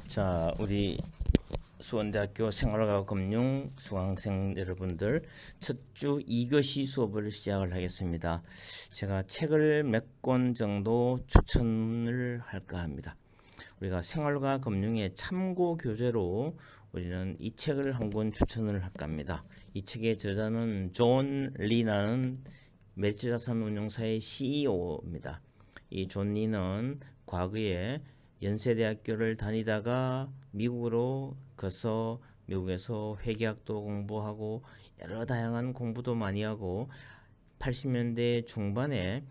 자, 우리 수원대학교 생활과 금융 수강생 여러분들 첫 주 2교시 수업을 시작을 하겠습니다. 제가 책을 몇 권 정도 추천을 할까 합니다. 우리가 생활과 금융의 참고 교재로 우리는 이 책을 한 권 추천을 할까 합니다. 이 책의 저자는 존 리라는 멜츠자산운용사의 CEO입니다. 이 존 리는 과거에 연세대학교를 다니다가 미국으로 가서 미국에서 회계학도 공부하고 여러 다양한 공부도 많이 하고 80년대 중반에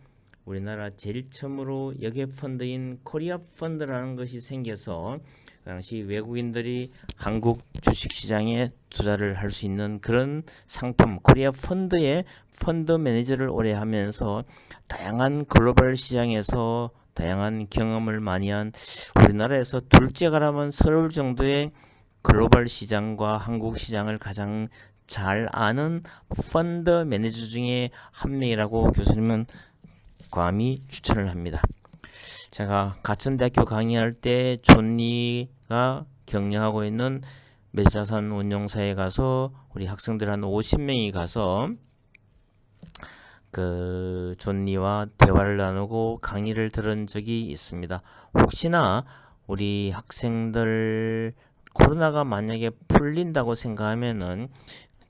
우리나라 제일 처음으로 역외 펀드인 코리아 펀드라는 것이 생겨서 그 당시 외국인들이 한국 주식시장에 투자를 할 수 있는 그런 상품 코리아 펀드의 펀드 매니저를 오래 하면서 다양한 글로벌 시장에서 다양한 경험을 많이 한 우리나라에서 둘째가라면 서러울 정도의 글로벌 시장과 한국 시장을 가장 잘 아는 펀드 매니저 중에 한 명이라고 교수님은 감히 추천을 합니다. 제가 가천대학교 강의할 때 존리가 경영하고 있는 멜자산 운용사에 가서 우리 학생들 한 50명이 가서 그 존리와 대화를 나누고 강의를 들은 적이 있습니다. 혹시나 우리 학생들 코로나가 만약에 풀린다고 생각하면은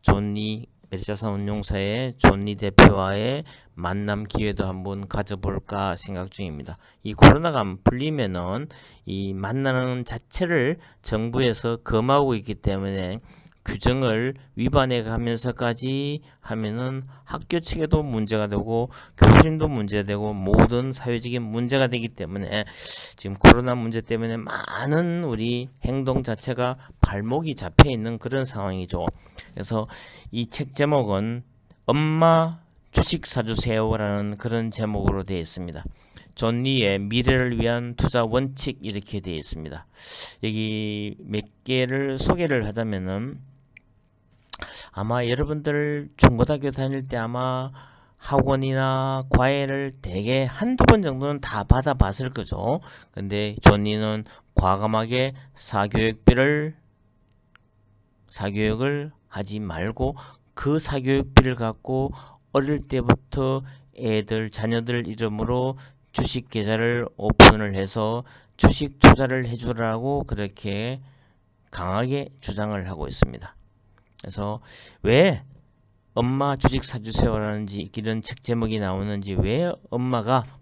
존리 멜자산 운용사의 존리 대표와의 만남 기회도 한번 가져볼까 생각 중입니다. 이 코로나가 안 풀리면은 이 만나는 자체를 정부에서 금하고 있기 때문에 규정을 위반해 가면서까지 하면은 학교 측에도 문제가 되고 교수님도 문제되고 모든 사회적인 문제가 되기 때문에 지금 코로나 문제 때문에 많은 우리 행동 자체가 발목이 잡혀 있는 그런 상황이죠. 그래서 이 책 제목은 엄마 주식 사주세요라는 그런 제목으로 되어 있습니다. 존 리의 미래를 위한 투자 원칙 이렇게 되어 있습니다. 여기 몇 개를 소개를 하자면은 아마 여러분들 중고등학교 다닐 때 아마 학원이나 과외를 대개 한두 번 정도는 다 받아봤을 거죠. 근데 존 리는 과감하게 사교육을 하지 말고 그 사교육비를 갖고 어릴 때부터 자녀들 이름으로 주식 계좌를 오픈을 해서 주식 투자를 해주라고 그렇게 강하게 주장을 하고 있습니다. 그래서 왜 엄마 주식 사주세요라는지 이런 책 제목이 나오는지 왜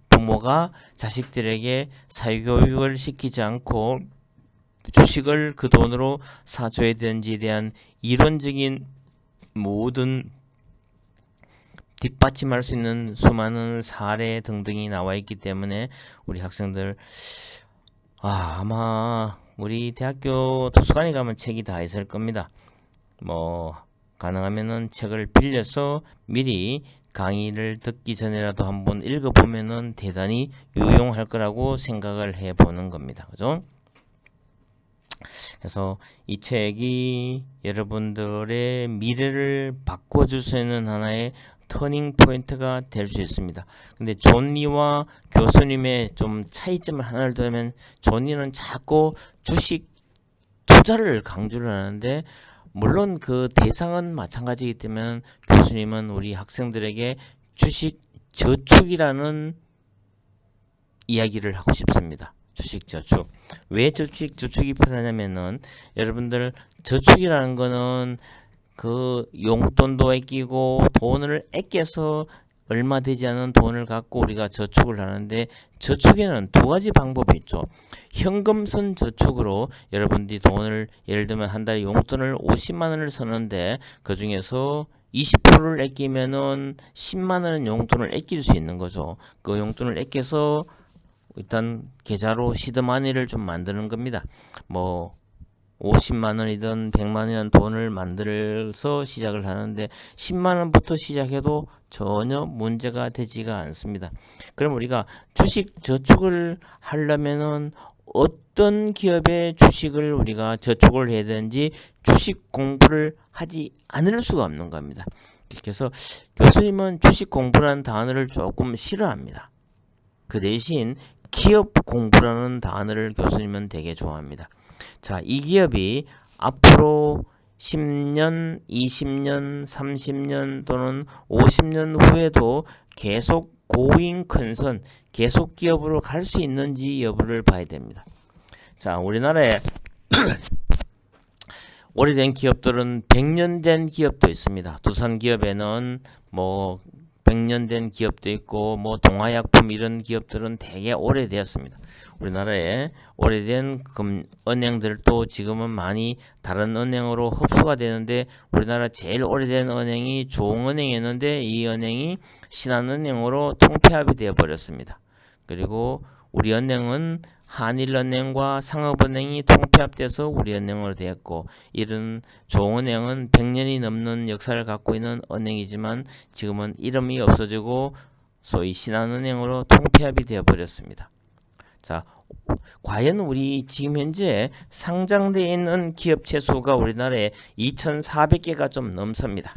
부모가 자식들에게 사교육을 시키지 않고 주식을 그 돈으로 사줘야 되는지에 대한 이론적인 모든 뒷받침할 수 있는 수많은 사례 등등이 나와 있기 때문에 우리 학생들 아마 우리 대학교 도서관에 가면 책이 다 있을 겁니다. 가능하면은 책을 빌려서 미리 강의를 듣기 전에라도 한번 읽어보면은 대단히 유용할 거라고 생각을 해보는 겁니다. 그죠? 그래서 이 책이 여러분들의 미래를 바꿔줄 수 있는 하나의 터닝 포인트가 될 수 있습니다. 근데 존 리와 교수님의 좀 차이점을 하나를 두면 존 리는 자꾸 주식 투자를 강조를 하는데 물론 그 대상은 마찬가지이기 때문에 교수님은 우리 학생들에게 주식 저축이라는 이야기를 하고 싶습니다. 주식 저축. 왜 주식 저축이 필요하냐면은 여러분들 저축이라는 거는 그 용돈도 아끼고 돈을 아껴서 얼마 되지 않은 돈을 갖고 우리가 저축을 하는데 저축에는 두 가지 방법이 있죠. 현금선 저축으로 여러분들이 돈을 예를 들면 한 달에 용돈을 50만 원을 쓰는데 그 중에서 20%를 아끼면은 10만 원은 용돈을 아낄 수 있는 거죠. 그 용돈을 아껴서 일단 계좌로 시드머니를 좀 만드는 겁니다. 50만 원이든 100만 원이든 돈을 만들어서 시작을 하는데 10만 원부터 시작해도 전혀 문제가 되지가 않습니다. 그럼 우리가 주식 저축을 하려면은 어떤 기업의 주식을 우리가 저축을 해야 되는지 주식 공부를 하지 않을 수가 없는 겁니다. 그래서 교수님은 주식 공부라는 단어를 조금 싫어합니다. 그 대신 기업 공부라는 단어를 교수님은 되게 좋아합니다. 자, 이 기업이 앞으로 10년, 20년, 30년 또는 50년 후에도 계속 고잉 컨선, 계속 기업으로 갈 수 있는지 여부를 봐야 됩니다. 자, 우리나라에 오래된 기업들은 100년 된 기업도 있습니다. 두산 기업에는 뭐 100년 된 기업도 있고 뭐 동아약품 이런 기업들은 되게 오래되었습니다. 우리나라에 오래된 은행들도 지금은 많이 다른 은행으로 흡수가 되는데 우리나라 제일 오래된 은행이 조흥은행이었는데 이 은행이 신한은행으로 통폐합이 되어 버렸습니다. 그리고 우리 은행은 한일은행과 상업은행이 통폐합돼서 우리은행으로 되었고 이런 조흥은행은 100년이 넘는 역사를 갖고 있는 은행이지만 지금은 이름이 없어지고 소위 신한은행으로 통폐합이 되어 버렸습니다. 자, 과연 우리 지금 현재 상장되어 있는 기업체 수가 우리나라에 2,400개가 좀 넘습니다.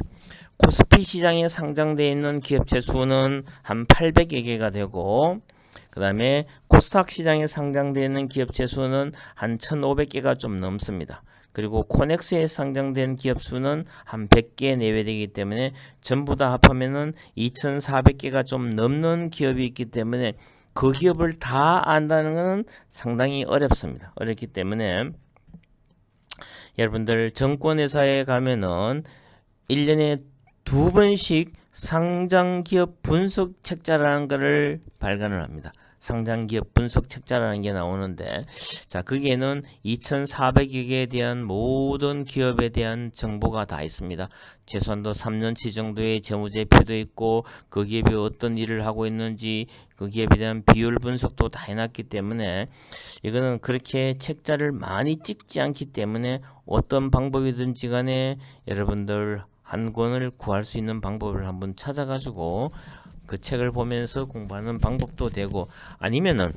코스피 시장에 상장되어 있는 기업체 수는 한 800여 개가 되고 그 다음에 코스닥 시장에 상장되어 있는 기업체 수는 한 1,500개가 좀 넘습니다. 그리고 코넥스에 상장된 기업 수는 한 100개 내외 되기 때문에 전부 다 합하면은 2,400개가 좀 넘는 기업이 있기 때문에 그 기업을 다 안다는 것은 상당히 어렵습니다. 어렵기 때문에 여러분들 정권회사에 가면은 1년에 2번씩 상장기업 분석 책자라는 것을 발간을 합니다. 상장기업 분석 책자라는 게 나오는데 자 거기에는 2,400여 개에 대한 모든 기업에 대한 정보가 다 있습니다. 최소한도 3년치 정도의 재무제표도 있고 그 기업이 어떤 일을 하고 있는지 그 기업에 대한 비율 분석도 다 해놨기 때문에 이거는 그렇게 책자를 많이 찍지 않기 때문에 어떤 방법이든지 간에 여러분들 한 권을 구할 수 있는 방법을 한번 찾아가지고 그 책을 보면서 공부하는 방법도 되고 아니면은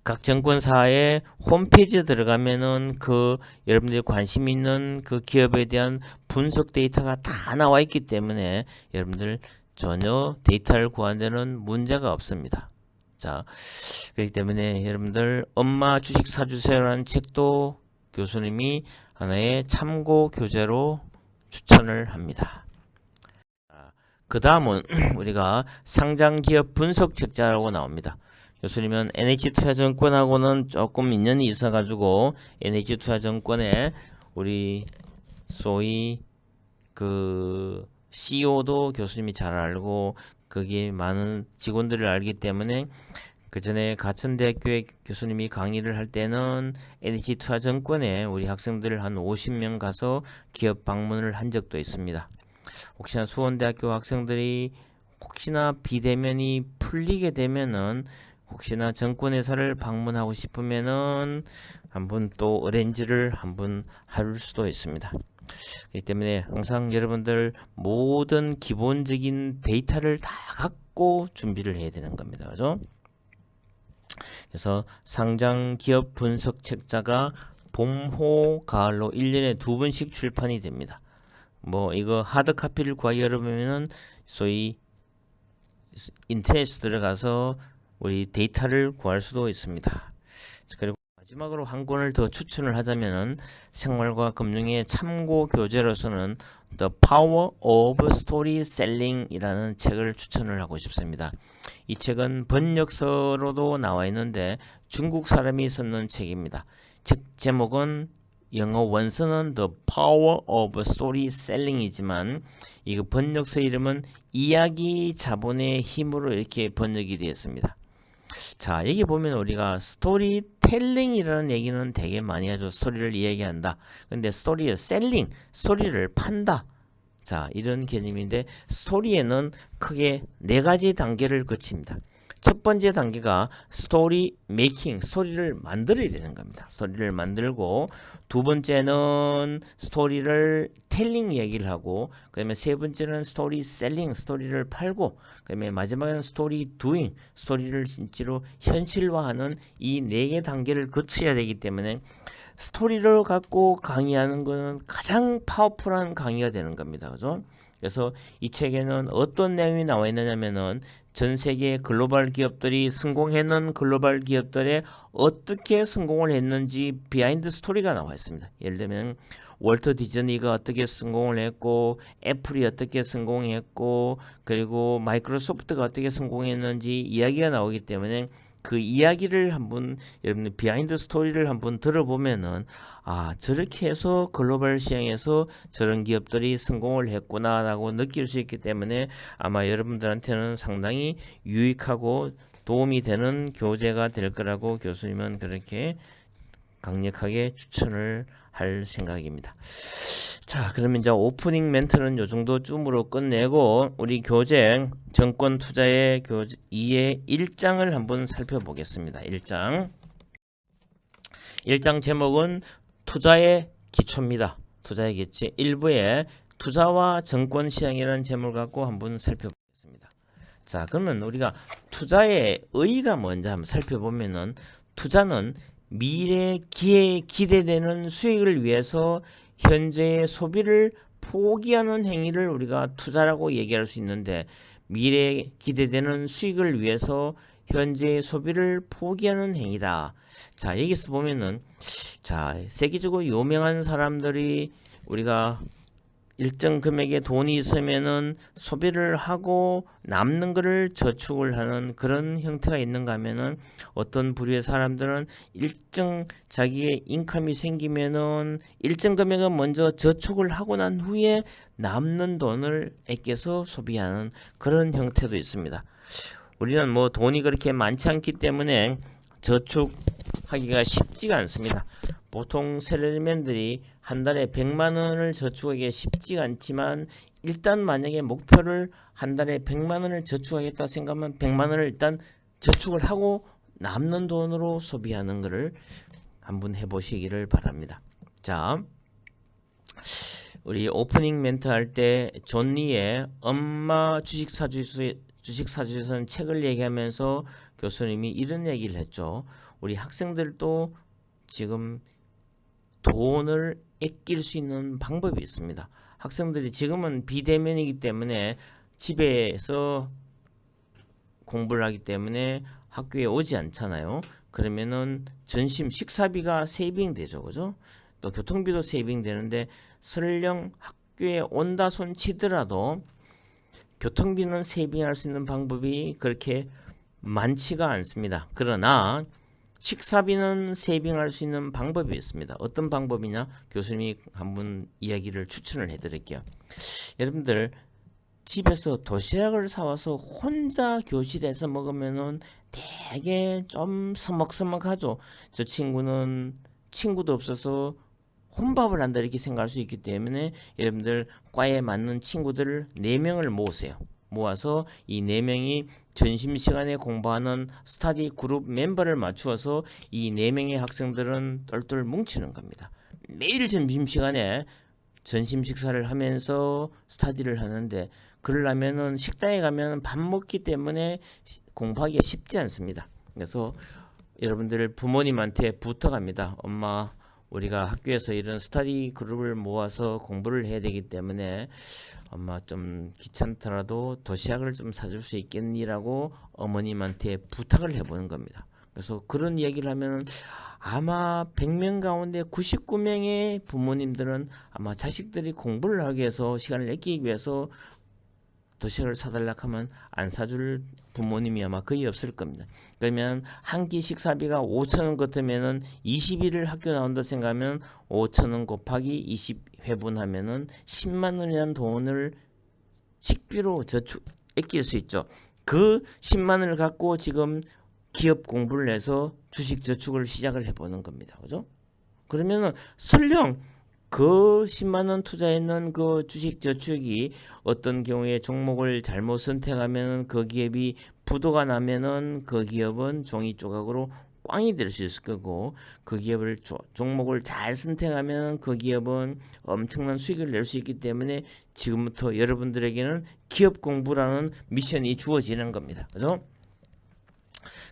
각 정권사의 홈페이지에 들어가면은 그 여러분들이 관심 있는 그 기업에 대한 분석 데이터가 다 나와 있기 때문에 여러분들 전혀 데이터를 구하는 데는 문제가 없습니다. 자, 그렇기 때문에 여러분들 엄마 주식 사주세요라는 책도 교수님이 하나의 참고 교재로 추천을 합니다. 그 다음은 우리가 상장기업 분석 책자라고 나옵니다. 교수님은 NH투자증권하고는 조금 인연이 있어가지고 NH투자증권에 우리 소위 그 CEO도 교수님이 잘 알고 거기에 많은 직원들을 알기 때문에 그 전에 가천대학교에 교수님이 강의를 할 때는 NH투자증권에 우리 학생들을 한 50명 가서 기업 방문을 한 적도 있습니다. 혹시나 수원대학교 학생들이 혹시나 비대면이 풀리게 되면은 혹시나 정권회사를 방문하고 싶으면은 한번 또 어레인지를 한번 할 수도 있습니다. 그렇기 때문에 항상 여러분들 모든 기본적인 데이터를 다 갖고 준비를 해야 되는 겁니다. 그죠? 그래서 상장 기업 분석 책자가 봄, 호, 가을로 1년에 2번씩 출판이 됩니다. 뭐 이거 하드 카피를 구하기 어려우면은 소위 인터넷에 들어가서 우리 데이터를 구할 수도 있습니다. 그리고 마지막으로 한 권을 더 추천을 하자면은 생활과 금융의 참고 교재로서는 The Power of Story Selling 이라는 책을 추천을 하고 싶습니다. 이 책은 번역서로도 나와 있는데 중국 사람이 썼는 책입니다. 책 제목은 영어 원서는 The Power of Story Selling이지만 이거 번역서 이름은 이야기 자본의 힘으로 이렇게 번역이 되었습니다. 자, 여기 보면 우리가 스토리텔링이라는 얘기는 되게 많이 하죠. 스토리를 이야기한다. 근데 스토리의 셀링, 스토리를 판다. 자, 이런 개념인데 스토리에는 크게 4가지 단계를 거칩니다. 첫 번째 단계가 스토리 메이킹, 스토리를 만들어야 되는 겁니다. 스토리를 만들고 두 번째는 스토리를 텔링 얘기를 하고 그 다음에 세 번째는 스토리 셀링, 스토리를 팔고 그 다음에 마지막에는 스토리 두잉, 스토리를 진짜로 현실화하는 이 4개 단계를 거쳐야 되기 때문에 스토리를 갖고 강의하는 것은 가장 파워풀한 강의가 되는 겁니다. 그죠? 그래서 이 책에는 어떤 내용이 나와 있느냐면은 전 세계 글로벌 기업들이 성공했는 글로벌 기업들에 어떻게 성공을 했는지 비하인드 스토리가 나와 있습니다. 예를 들면 월터 디즈니가 어떻게 성공을 했고, 애플이 어떻게 성공했고, 그리고 마이크로소프트가 어떻게 성공했는지 이야기가 나오기 때문에 그 이야기를 한번 여러분들 비하인드 스토리를 한번 들어보면은 저렇게 해서 글로벌 시장에서 저런 기업들이 성공을 했구나라고 느낄 수 있기 때문에 아마 여러분들한테는 상당히 유익하고 도움이 되는 교재가 될 거라고 교수님은 그렇게 강력하게 추천을 할 생각입니다. 자, 그러면 이제 오프닝 멘트는 요 정도쯤으로 끝내고 우리 교재 정권 투자의 교재 2의 1장을 한번 살펴보겠습니다. 1장 제목은 투자의 기초입니다. 투자의 기초 1부에 투자와 정권 시장이라는 제목을 갖고 한번 살펴보겠습니다. 자, 그러면 우리가 투자의 의의가 뭔지 한번 살펴보면은 투자는 미래 기대되는 수익을 위해서 현재의 소비를 포기하는 행위를 우리가 투자라고 얘기할 수 있는데, 미래에 기대되는 수익을 위해서 현재의 소비를 포기하는 행위다. 자, 여기서 보면은 세계적으로 유명한 사람들이 우리가 일정 금액의 돈이 있으면은 소비를 하고 남는 거를 저축을 하는 그런 형태가 있는가 하면은, 어떤 부류의 사람들은 일정 자기의 인컴이 생기면은 일정 금액은 먼저 저축을 하고 난 후에 남는 돈을 아껴서 소비하는 그런 형태도 있습니다. 우리는 뭐 돈이 그렇게 많지 않기 때문에 저축하기가 쉽지가 않습니다. 보통 셀러리맨들이 한 달에 100만 원을 저축하기가 쉽지가 않지만, 일단 만약에 목표를 한 달에 100만 원을 저축하겠다 생각하면 100만 원을 일단 저축을 하고 남는 돈으로 소비하는 것을 한번 해보시기를 바랍니다. 자, 우리 오프닝 멘트 할 때 존 리의 엄마 주식 사주에서는 책을 얘기하면서 교수님이 이런 얘기를 했죠. 우리 학생들도 지금 돈을 아낄 수 있는 방법이 있습니다. 학생들이 지금은 비대면이기 때문에 집에서 공부를 하기 때문에 학교에 오지 않잖아요. 그러면은 전심 식사비가 세이빙 되죠, 그죠? 또 교통비도 세이빙 되는데, 설령 학교에 온다 손 치더라도 교통비는 세이빙할 수 있는 방법이 그렇게 많지가 않습니다. 그러나 식사비는 세이빙할 수 있는 방법이 있습니다. 어떤 방법이냐? 교수님이 한번 이야기를 추천을 해드릴게요. 여러분들 집에서 도시락을 사와서 혼자 교실에서 먹으면은 되게 좀 서먹서먹하죠. 저 친구는 친구도 없어서 혼밥을 한다 이렇게 생각할 수 있기 때문에, 여러분들 과에 맞는 친구들을 4명을 모으세요. 모아서 이 4명이 점심시간에 공부하는 스터디 그룹 멤버를 맞추어서 이 4명의 학생들은 똘똘 뭉치는 겁니다. 매일 점심시간에 점심 식사를 하면서 스터디를 하는데, 그러려면은 식당에 가면 밥 먹기 때문에 공부하기가 쉽지 않습니다. 그래서 여러분들 부모님한테 부탁합니다. 엄마, 우리가 학교에서 이런 스터디 그룹을 모아서 공부를 해야 되기 때문에 엄마 좀 귀찮더라도 도시락을 좀 사줄 수 있겠니라고 어머님한테 부탁을 해보는 겁니다. 그래서 그런 얘기를 하면 아마 100명 가운데 99명의 부모님들은 아마 자식들이 공부를 하기 위해서, 시간을 아끼기 위해서 도시락을 사달라고 하면 안 사줄 부모님이 아마 거의 없을 겁니다. 그러면 한 끼 식사비가 5,000원 같으면은 20일을 학교 나온다 생각하면 5,000원 곱하기 20회분 하면은 10만 원이라는 돈을 식비로 아낄 수 있죠. 그 10만 원을 갖고 지금 기업 공부를 해서 주식 저축을 시작을 해보는 겁니다. 그죠? 그러면은 설령 그 10만원 투자했는 그 주식 저축이 어떤 경우에 종목을 잘못 선택하면 그 기업이 부도가 나면은 그 기업은 종이 조각으로 꽝이 될 수 있을 거고, 그 기업을 종목을 잘 선택하면 그 기업은 엄청난 수익을 낼 수 있기 때문에 지금부터 여러분들에게는 기업 공부라는 미션이 주어지는 겁니다. 그죠?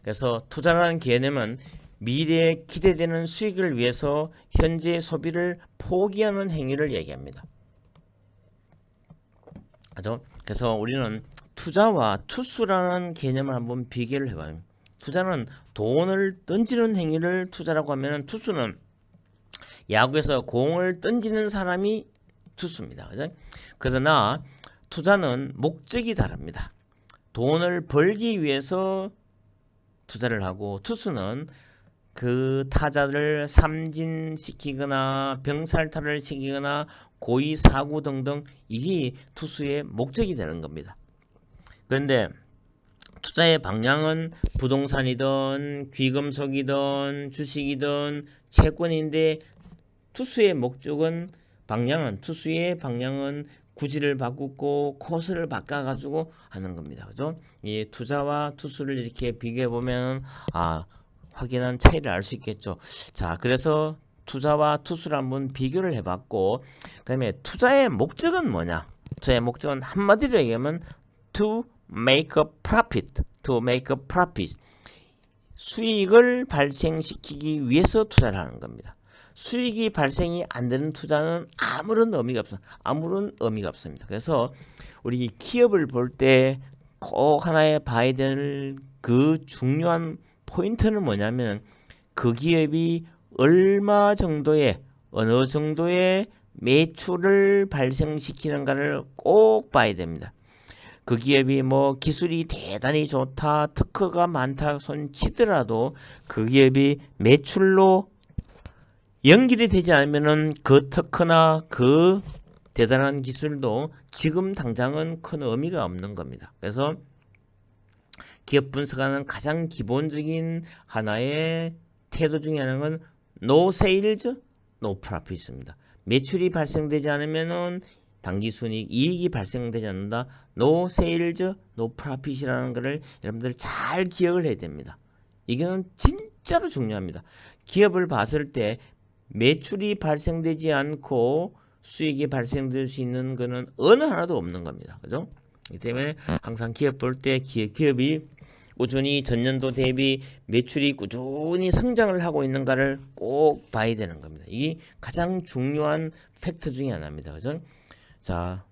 그래서 투자라는 개념은 미래에 기대되는 수익을 위해서 현재의 소비를 포기하는 행위를 얘기합니다. 그죠? 그래서 우리는 투자와 투수라는 개념을 한번 비교를 해봐요. 투자는 돈을 던지는 행위를 투자라고 하면, 투수는 야구에서 공을 던지는 사람이 투수입니다. 그죠? 그러나 투자는 목적이 다릅니다. 돈을 벌기 위해서 투자를 하고, 투수는 그 타자를 삼진시키거나 병살타를 시키거나 고의 사구 등등, 이게 투수의 목적이 되는 겁니다. 그런데 투자의 방향은 부동산이든 귀금속이든 주식이든 채권인데, 투수의 방향은 구질을 바꾸고 코스를 바꿔가지고 하는 겁니다. 그죠? 이 투자와 투수를 이렇게 비교해 보면 확연한 차이를 알 수 있겠죠. 자, 그래서 투자와 투수를 한번 비교를 해봤고, 그 다음에 투자의 목적은 뭐냐? 투자의 목적은 한마디로 얘기하면 to make a profit. 수익을 발생시키기 위해서 투자를 하는 겁니다. 수익이 발생이 안 되는 투자는 아무런 의미가 없습니다. 그래서 우리 기업을 볼 때 꼭 하나에 봐야 될 그 중요한 포인트는 뭐냐면, 그 기업이 어느 정도의 매출을 발생시키는가를 꼭 봐야 됩니다. 그 기업이 기술이 대단히 좋다, 특허가 많다 손 치더라도 그 기업이 매출로 연결이 되지 않으면은 그 특허나 그 대단한 기술도 지금 당장은 큰 의미가 없는 겁니다. 그래서 기업 분석하는 가장 기본적인 하나의 태도 중에 하나는 no sales, no profit입니다. 매출이 발생되지 않으면은 당기순이익, 이익이 발생되지 않는다. no sales, no profit이라는 것을 여러분들 잘 기억을 해야 됩니다. 이거는 진짜로 중요합니다. 기업을 봤을 때 매출이 발생되지 않고 수익이 발생될 수 있는 거는 어느 하나도 없는 겁니다. 그죠? 이 때문에 항상 기업 볼 때 기업이 꾸준히 전년도 대비 매출이 꾸준히 성장을 하고 있는가를 꼭 봐야 되는 겁니다. 이게 가장 중요한 팩트 중에 하나입니다. 그죠? 자,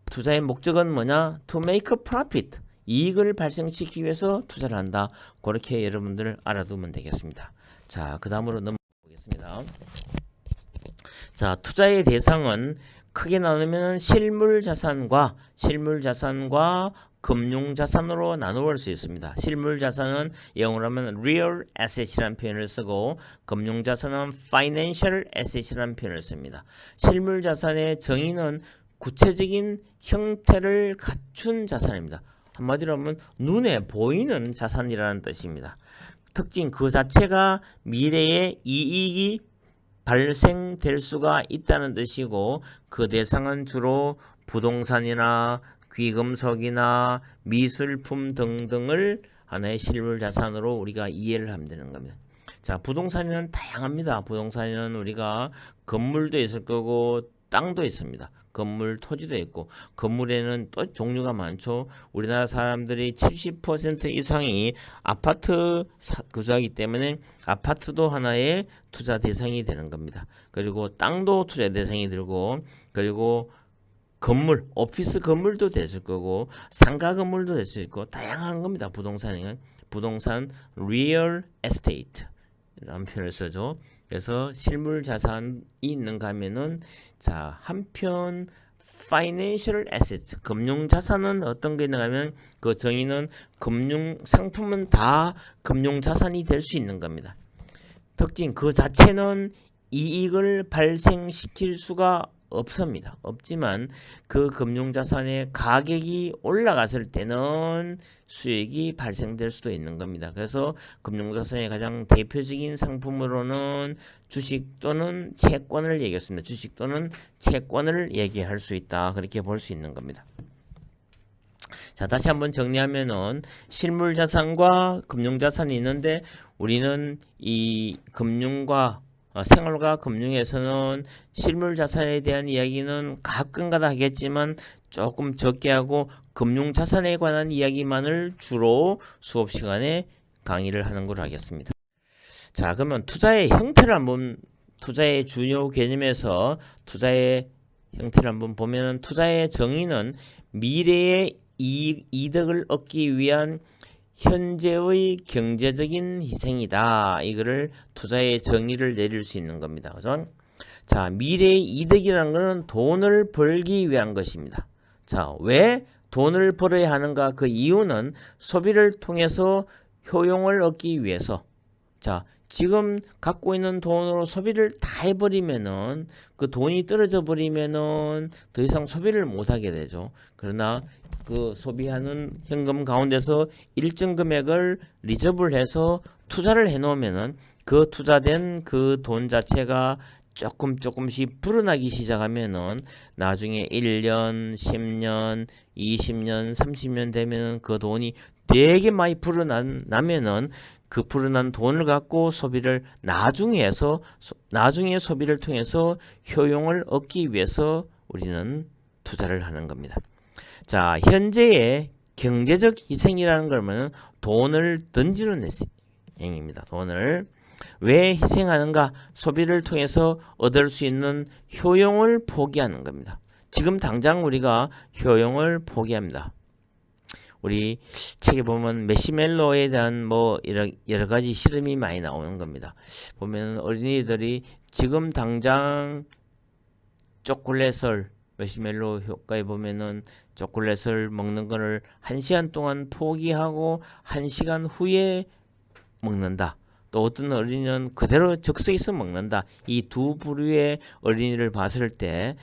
투자의 목적은 뭐냐? To make a profit. 이익을 발생시키기 위해서 투자를 한다. 그렇게 여러분들 알아두면 되겠습니다. 자, 그 다음으로 넘어가겠습니다. 자, 투자의 대상은 크게 나누면 실물자산과 금융자산으로 나누어 수 있습니다. 실물자산은 영어로 하면 real asset이라는 표현을 쓰고, 금융자산은 financial asset이라는 표현을 씁니다. 실물자산의 정의는 구체적인 형태를 갖춘 자산입니다. 한마디로 하면 눈에 보이는 자산이라는 뜻입니다. 특징 그 자체가 미래에 이익이 발생될 수가 있다는 뜻이고, 그 대상은 주로 부동산이나 귀금속이나 미술품 등등을 하나의 실물자산으로 우리가 이해를 하면 되는 겁니다. 자, 부동산에는 다양합니다. 부동산에는 우리가 건물도 있을 거고 땅도 있습니다. 건물, 토지도 있고, 건물에는 또 종류가 많죠. 우리나라 사람들이 70% 이상이 아파트 거주하기 때문에 아파트도 하나의 투자 대상이 되는 겁니다. 그리고 땅도 투자 대상이 들고, 그리고 건물, 오피스 건물도 됐을 거고, 상가 건물도 될 수 있고, 다양한 겁니다. 부동산은 부동산 real estate 라는 표현을 쓰죠. 그래서 실물 자산이 있는가 하면은, 자, 한편 financial assets, 금융 자산은 어떤 게 있는가 하면, 그 정의는 금융 상품은 다 금융 자산이 될 수 있는 겁니다. 특징 그 자체는 이익을 발생시킬 수가 없지만 그 금융자산의 가격이 올라갔을 때는 수익이 발생될 수도 있는 겁니다. 그래서 금융자산의 가장 대표적인 상품으로는 주식 또는 채권을 얘기했습니다. 주식 또는 채권을 얘기할 수 있다. 그렇게 볼 수 있는 겁니다. 자, 다시 한번 정리하면은 실물자산과 금융자산이 있는데, 우리는 이 금융과 생활과 금융에서는 실물자산에 대한 이야기는 가끔가다 하겠지만 조금 적게 하고, 금융자산에 관한 이야기만을 주로 수업 시간에 강의를 하는 걸로 하겠습니다. 자, 그러면 투자의 형태를 한번, 투자의 주요 개념에서 투자의 형태를 한번 보면 투자의 정의는 미래의 이득을 얻기 위한 현재의 경제적인 희생이다. 이거를 투자의 정의를 내릴 수 있는 겁니다. 그죠? 자, 미래의 이득이라는 것은 돈을 벌기 위한 것입니다. 자, 왜 돈을 벌어야 하는가? 그 이유는 소비를 통해서 효용을 얻기 위해서. 자, 지금 갖고 있는 돈으로 소비를 다 해버리면은 그 돈이 떨어져 버리면은 더 이상 소비를 못 하게 되죠. 그러나 그 소비하는 현금 가운데서 일정 금액을 리저브를 해서 투자를 해 놓으면은 그 투자된 그 돈 자체가 조금씩 불어나기 시작하면은 나중에 1년, 10년, 20년, 30년 되면은 그 돈이 되게 많이 불어나면은 그 불어난 돈을 갖고 소비를 나중에 소비를 통해서 효용을 얻기 위해서 우리는 투자를 하는 겁니다. 자, 현재의 경제적 희생이라는 거는 돈을 던지는 행위입니다. 돈을 왜 희생하는가? 소비를 통해서 얻을 수 있는 효용을 포기하는 겁니다. 지금 당장 우리가 효용을 포기합니다. 우리 책에 보면 매시멜로에 대한 뭐 여러 가지 실험이 많이 나오는 겁니다. 보면 어린이들이 지금 당장 초콜릿을 매시멜로 효과에 보면은 초콜릿을 먹는 거를 1시간 동안 포기하고 1시간 후에 먹는다. 또 어떤 어린이는 그대로 즉석에서 먹는다. 이 두 부류의 어린이를 봤을 때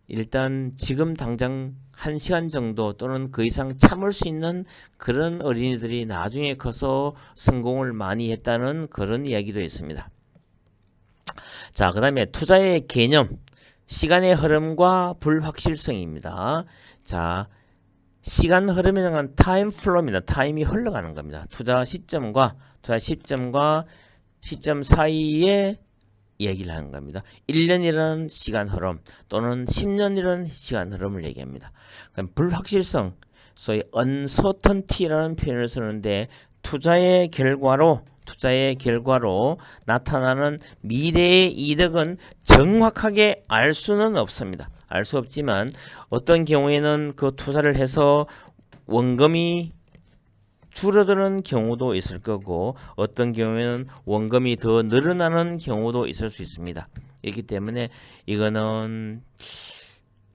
일단 지금 당장 1시간 정도 또는 그 이상 참을 수 있는 그런 어린이들이 나중에 커서 성공을 많이 했다는 그런 이야기도 있습니다. 자, 그 다음에 투자의 개념, 시간의 흐름과 불확실성입니다. 자, 시간 흐름이라는 건 타임 플로우입니다. 타임이 흘러가는 겁니다. 투자 시점과 시점 사이에 얘기를 하는 겁니다. 1년이라는 시간 흐름 또는 10년이라는 시간 흐름을 얘기합니다. 그럼 불확실성, 소위 uncertainty라는 표현을 쓰는데 투자의 결과로 나타나는 미래의 이득은 정확하게 알 수는 없습니다. 알 수 없지만 어떤 경우에는 그 투자를 해서 원금이 줄어드는 경우도 있을 거고 어떤 경우에는 원금이 더 늘어나는 경우도 있을 수 있습니다. 그렇기 때문에 이거는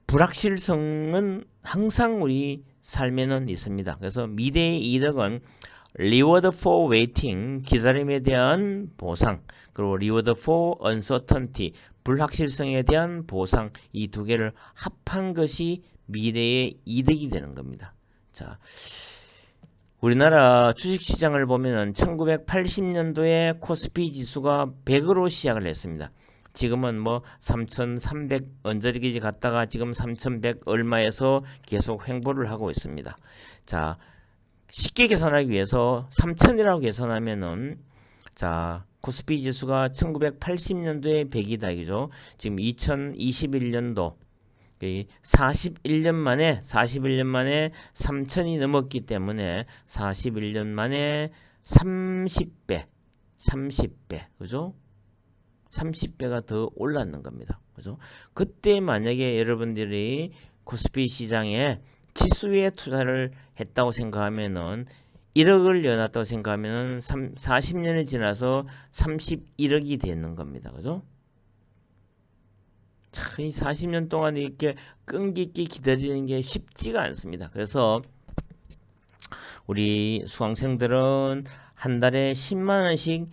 불확실성은 항상 우리 삶에는 있습니다. 그래서 미래의 이득은 reward for waiting, 기다림에 대한 보상, 그리고 reward for uncertainty, 불확실성에 대한 보상, 이 두 개를 합한 것이 미래의 이득이 되는 겁니다. 자, 우리나라 주식시장을 보면은 1980년도에 코스피 지수가 100으로 시작을 했습니다. 지금은 뭐 3,300 언저리까지 갔다가 지금 3,100 얼마에서 계속 횡보를 하고 있습니다. 자, 쉽게 계산하기 위해서 3,000이라고 계산하면은 자, 코스피 지수가 1980년도에 100이다 이거죠. 지금 2021년도 41년 만에 3,000이 넘었기 때문에 41년 만에 30배, 그죠? 30배가 더 올랐는 겁니다. 그죠? 그때 만약에 여러분들이 코스피 시장에 지수에 투자를 했다고 생각하면은 1억을 넣어놨다고 생각하면은 40년이 지나서 31억이 되는 겁니다. 그죠? 참, 40년 동안 이렇게 끈기 있게 기다리는 게 쉽지가 않습니다. 그래서 우리 수강생들은 한 달에 10만원씩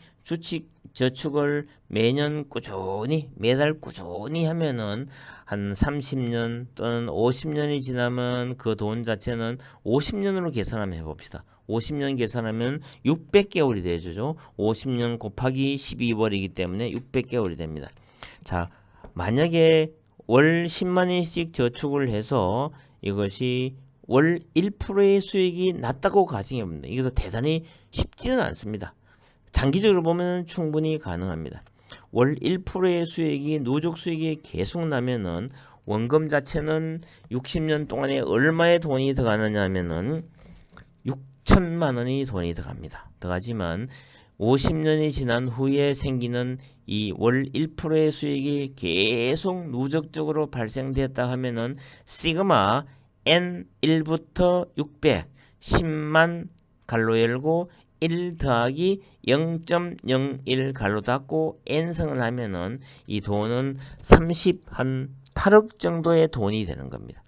저축을 매달 꾸준히 하면은 한 30년 또는 50년이 지나면 그 돈 자체는 50년으로 계산하면 해봅시다. 50년 계산하면 600개월이 되죠. 50년 곱하기 12월이기 때문에 600개월이 됩니다. 자, 만약에 월 10만원씩 저축을 해서 이것이 월 1%의 수익이 났다고 가정해봅니다. 이것도 대단히 쉽지는 않습니다. 장기적으로 보면 충분히 가능합니다. 월 1%의 수익이 누적 수익이 계속 나면은 원금 자체는 60년 동안에 얼마의 돈이 들어가느냐 하면은 6천만 원이 돈이 들어갑니다. 들어가지만 50년이 지난 후에 생기는 이 월 1%의 수익이 계속 누적적으로 발생됐다 하면은 시그마 N1부터 600 10만 갈로 열고 1 더하기 0.01 갈로 닫고 N승을 하면은 이 돈은 8억 정도의 돈이 되는 겁니다.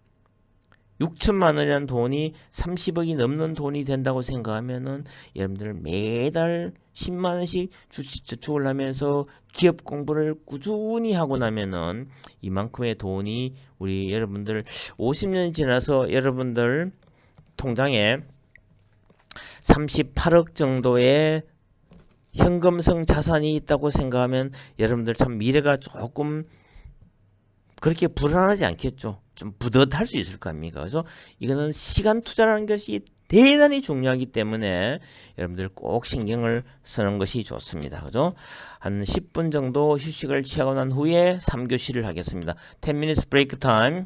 6천만 원이라는 돈이 30억이 넘는 돈이 된다고 생각하면은 여러분들 매달 10만 원씩 저축을 하면서 기업 공부를 꾸준히 하고 나면은 이만큼의 돈이 우리 여러분들 50년이 지나서 여러분들 통장에 38억 정도의 현금성 자산이 있다고 생각하면 여러분들 참 미래가 조금 그렇게 불안하지 않겠죠. 좀 뿌듯할 수 있을 거 아닙니까? 그래서 이거는 시간 투자라는 것이 대단히 중요하기 때문에 여러분들 꼭 신경을 쓰는 것이 좋습니다. 그죠? 한 10분 정도 휴식을 취하고 난 후에 3교시를 하겠습니다. 10 minutes break time.